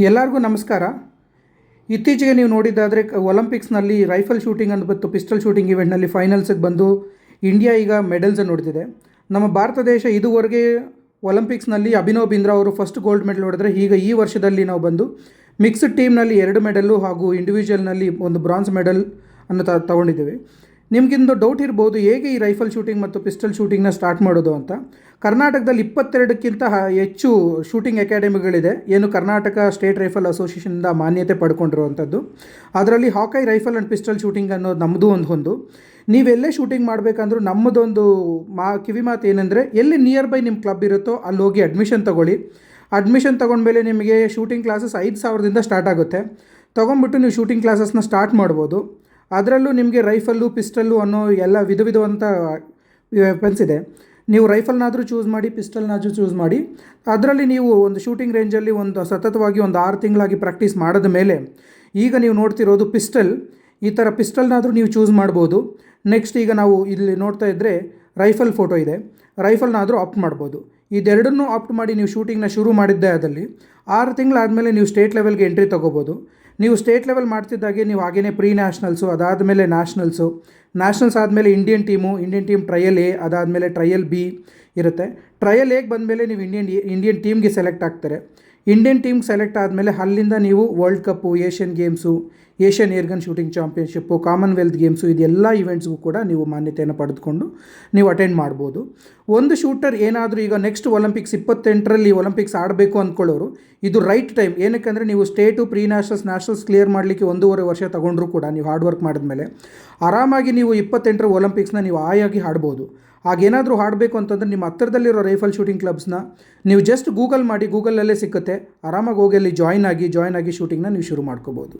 ಎಲ್ಲರಿಗೂ ನಮಸ್ಕಾರ. ಇತ್ತೀಚೆಗೆ ನೀವು ನೋಡಿದ್ದಾದರೆ ಒಲಿಂಪಿಕ್ಸ್ನಲ್ಲಿ ರೈಫಲ್ ಶೂಟಿಂಗ್ ಮತ್ತು ಪಿಸ್ಟಲ್ ಶೂಟಿಂಗ್ ಇವೆಂಟ್ನಲ್ಲಿ ಫೈನಲ್ಸಿಗೆ ಬಂದು ಇಂಡಿಯಾ ಈಗ ಮೆಡಲ್ಸನ್ನು ಹೊಡೆದಿದೆ. ನಮ್ಮ ಭಾರತ ದೇಶ ಇದುವರೆಗೆ ಒಲಿಂಪಿಕ್ಸ್ನಲ್ಲಿ ಅಭಿನವ್ ಬಿಂದ್ರಾ ಅವರು ಫಸ್ಟ್ ಗೋಲ್ಡ್ ಮೆಡಲ್ ಹೊಡೆದ್ರೆ, ಈಗ ಈ ವರ್ಷದಲ್ಲಿ ನಾವು ಬಂದು ಮಿಕ್ಸ್ಡ್ ಟೀಮ್ನಲ್ಲಿ 2 ಮೆಡಲ್ಲು ಹಾಗೂ ಇಂಡಿವಿಜುವಲ್ನಲ್ಲಿ ಒಂದು ಬ್ರಾನ್ಸ್ ಮೆಡಲ್ ಅನ್ನು ತಗೊಂಡಿದ್ದೀವಿ. ನಿಮಗಿಂದು ಡೌಟ್ ಇರ್ಬೋದು, ಹೇಗೆ ಈ ರೈಫಲ್ ಶೂಟಿಂಗ್ ಮತ್ತು ಪಿಸ್ಟಲ್ ಶೂಟಿಂಗ್ನ ಸ್ಟಾರ್ಟ್ ಮಾಡೋದು ಅಂತ. ಕರ್ನಾಟಕದಲ್ಲಿ 22ಕ್ಕಿಂತ ಹೆಚ್ಚು ಶೂಟಿಂಗ್ ಅಕಾಡೆಮಿಗಳಿದೆ, ಏನು ಕರ್ನಾಟಕ ಸ್ಟೇಟ್ ರೈಫಲ್ ಅಸೋಸಿಯೇಷನಿಂದ ಮಾನ್ಯತೆ ಪಡ್ಕೊಂಡಿರುವಂಥದ್ದು. ಅದರಲ್ಲಿ ಹಾಕೈ ರೈಫಲ್ ಆ್ಯಂಡ್ ಪಿಸ್ಟಲ್ ಶೂಟಿಂಗ್ ಅನ್ನೋದು ನಮ್ಮದು ಒಂದು. ನೀವೆಲ್ಲೇ ಶೂಟಿಂಗ್ ಮಾಡಬೇಕಂದ್ರೂ ನಮ್ಮದೊಂದು ಕಿವಿ ಮಾತು ಏನಂದರೆ, ಎಲ್ಲಿ ನಿಯರ್ ಬೈ ನಿಮ್ಮ ಕ್ಲಬ್ ಇರುತ್ತೋ ಅಲ್ಲಿ ಹೋಗಿ ಅಡ್ಮಿಷನ್ ತೊಗೊಳ್ಳಿ. ಅಡ್ಮಿಷನ್ ತೊಗೊಂಡ್ಮೇಲೆ ನಿಮಗೆ ಶೂಟಿಂಗ್ ಕ್ಲಾಸಸ್ 5,000ದಿಂದ ಸ್ಟಾರ್ಟ್ ಆಗುತ್ತೆ. ತೊಗೊಂಡ್ಬಿಟ್ಟು ನೀವು ಶೂಟಿಂಗ್ ಕ್ಲಾಸಸ್ನ ಸ್ಟಾರ್ಟ್ ಮಾಡ್ಬೋದು. ಅದರಲ್ಲೂ ನಿಮಗೆ ರೈಫಲ್ಲು ಪಿಸ್ಟಲ್ಲು ಅನ್ನೋ ಎಲ್ಲ ವಿಧವಂಥ ವೆಪನ್ಸ್ ಇದೆ. ನೀವು ರೈಫಲ್ನಾದರೂ ಚೂಸ್ ಮಾಡಿ, ಪಿಸ್ಟಲ್ನಾದರೂ ಚೂಸ್ ಮಾಡಿ. ಅದರಲ್ಲಿ ನೀವು ಒಂದು ಶೂಟಿಂಗ್ ರೇಂಜಲ್ಲಿ ಸತತವಾಗಿ 6 ತಿಂಗಳಾಗಿ ಪ್ರಾಕ್ಟೀಸ್ ಮಾಡಿದ ಮೇಲೆ ಈಗ ನೀವು ನೋಡ್ತಿರೋದು ಪಿಸ್ಟಲ್. ಈ ಥರ ಪಿಸ್ಟಲ್ನಾದರೂ ನೀವು ಚೂಸ್ ಮಾಡ್ಬೋದು. ನೆಕ್ಸ್ಟ್ ಈಗ ನಾವು ಇಲ್ಲಿ ನೋಡ್ತಾ ಇದ್ದರೆ ರೈಫಲ್ ಫೋಟೋ ಇದೆ, ರೈಫಲ್ನಾದರೂ ಆಪ್ಟ್ ಮಾಡ್ಬೋದು. ಇದೆರಡನ್ನೂ ಆಪ್ಟ್ ಮಾಡಿ ನೀವು ಶೂಟಿಂಗ್ನ ಶುರು ಮಾಡಿದ್ದೆ ಆದಲ್ಲಿ 6 ತಿಂಗಳಾದಮೇಲೆ ನೀವು ಸ್ಟೇಟ್ ಲೆವೆಲ್ಗೆ ಎಂಟ್ರಿ ತೊಗೋಬೋದು. ನೀವು ಸ್ಟೇಟ್ ಲೆವೆಲ್ ಮಾಡ್ತಿದ್ದಾಗೆ ನೀವು ಹಾಗೇ ಪ್ರೀ ನ್ಯಾಷನಲ್ಸು, ಅದಾದಮೇಲೆ ನ್ಯಾಷನಲ್ಸ್ ಆದಮೇಲೆ ಇಂಡಿಯನ್ ಟೀಮ್ ಟ್ರಯಲ್ ಎ, ಅದಾದಮೇಲೆ ಟ್ರಯಲ್ ಬಿ ಇರುತ್ತೆ. ಟ್ರಯಲ್ ಎಗೆ ಬಂದಮೇಲೆ ನೀವು ಇಂಡಿಯನ್ ಟೀಮ್ಗೆ ಸೆಲೆಕ್ಟ್ ಆಗ್ತಾರೆ. ಇಂಡಿಯನ್ ಟೀಮ್ ಸೆಲೆಕ್ಟ್ ಆದಮೇಲೆ ಅಲ್ಲಿಂದ ನೀವು World Cup, Asian Games, Asian airgun shooting championship, Commonwealth Games, ಇದೆಲ್ಲ ಇವೆಂಟ್ಸ್ಗೂ ಕೂಡ ನೀವು ಮಾನ್ಯತೆಯನ್ನು ಪಡೆದುಕೊಂಡು ನೀವು ಅಟೆಂಡ್ ಮಾಡ್ಬೋದು. ಒಂದು ಶೂಟರ್ ಏನಾದರೂ ಈಗ ನೆಕ್ಸ್ಟ್ ಒಲಿಂಪಿಕ್ಸ್ 28ರಲ್ಲಿ ಒಲಿಂಪಿಕ್ಸ್ ಆಡಬೇಕು ಅಂದ್ಕೊಳ್ಳೋರು ಇದು ರೈಟ್ ಟೈಮ್. ಏನಕ್ಕೆ ನೀವು ಸ್ಟೇಟು, ಪ್ರೀ ನ್ಯಾಷನಲ್ಸ್ ಕ್ಲಿಯರ್ ಮಾಡಲಿಕ್ಕೆ 1.5 ವರ್ಷ ತೊಗೊಂಡ್ರೂ ಕೂಡ ನೀವು ಹಾರ್ಡ್ ವರ್ಕ್ ಮಾಡಿದ್ಮೇಲೆ ಆರಾಮಾಗಿ ನೀವು 28ರ ಒಲಿಂಪಿಕ್ಸ್ನ ನೀವು ಆಯಾಗಿ ಆಡ್ಬೋದು. ಹಾಗೇನಾದರೂ ಆಡಬೇಕು ಅಂತಂದರೆ ನಿಮ್ಮ ಹತ್ತಿರದಲ್ಲಿರೋ ರೈಫಲ್ ಶೂಟಿಂಗ್ ಕ್ಲಬ್ಸ್ನ ನೀವು ಜಸ್ಟ್ ಗೂಗಲ್ ಮಾಡಿ, ಗೂಗಲಲ್ಲೇ ಸಿಕ್ಕುತ್ತೆ. ಆರಾಮಾಗಿ ಹೋಗಿ ಅಲ್ಲಿ ಜಾಯ್ನ್ ಆಗಿ ಶೂಟಿಂಗ್ನ ನೀವು ಶುರು ಮಾಡ್ಕೋಬೋದು.